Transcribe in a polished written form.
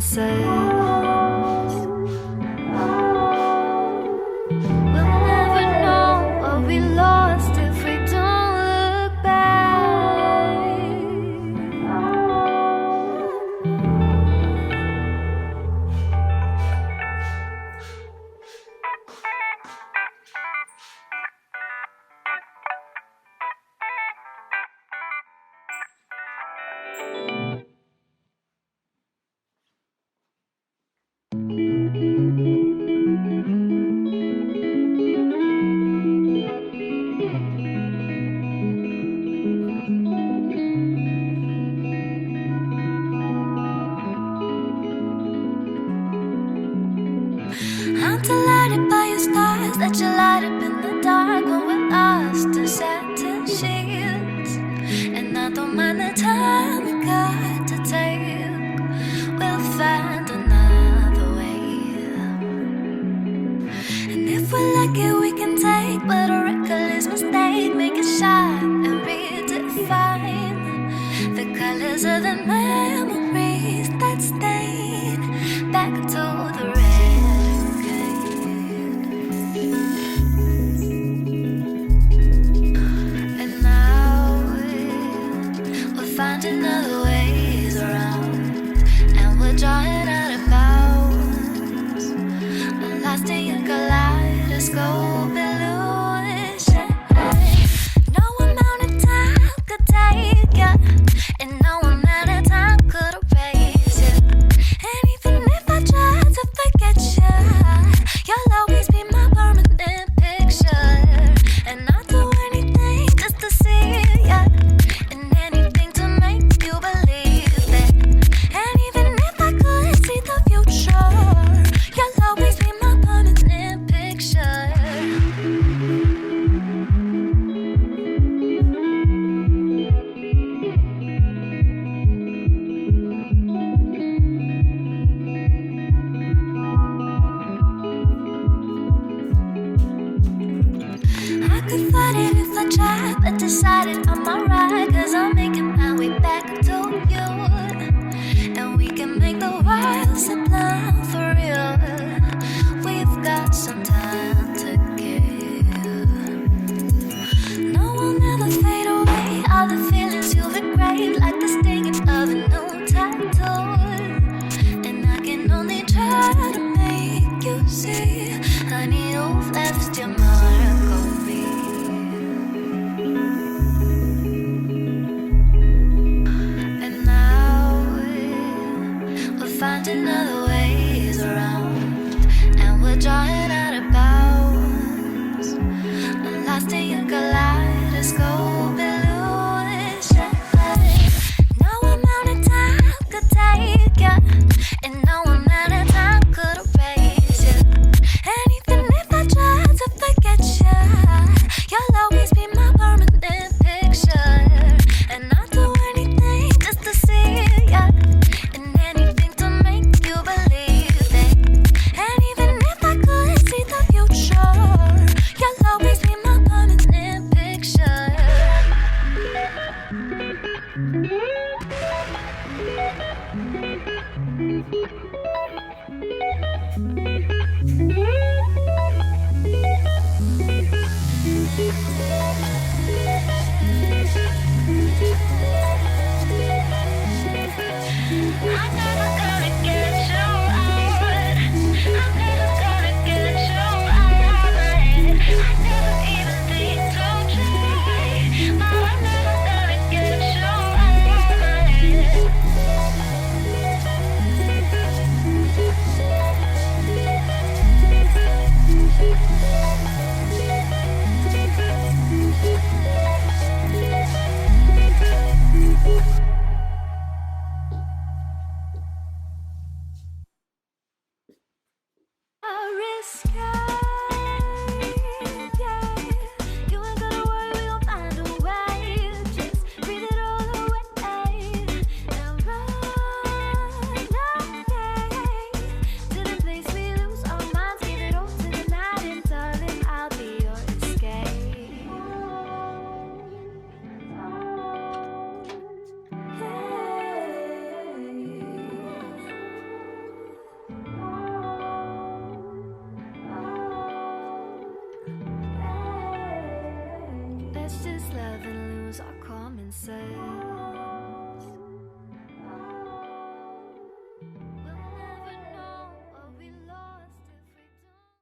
says we'll never know what we lost if we don't look back. I'm delighted by your stars that you light up in the dark when we're lost in satin sheets. And I don't mind the time we got to take. We'll find another way. And if we're lucky, we can take what a reckless mistake, make it shine and redefine the colors of the memories that stain back to the red. Finding other ways around, and we're drawing out of bounds, lost in your kaleidoscope illusion. No amount of time could take you, and no amount of time could erase you. And even if I try to forget you, you'll always be my permanent picture. And I'd do anything just to see you. But decided I'm alright, 'cause I'm making my way back to you. And we can make the world sublime for real. We've got some time to give. No one ever fade away. All the feelings you've engraved, like the stinging of a new tattoo. And I can only try to make you see, honey, you've left your mark on me. Finding other ways around, and we're drawing out of bounds, lost in your kaleidoscope illusion. No amount of time could take you, and no amount of time could erase you. And even if I try to forget you, you'll always be my permanent picture. And I'd do anything just to see you. And anything to make you believe. Let's just love and lose our common sense.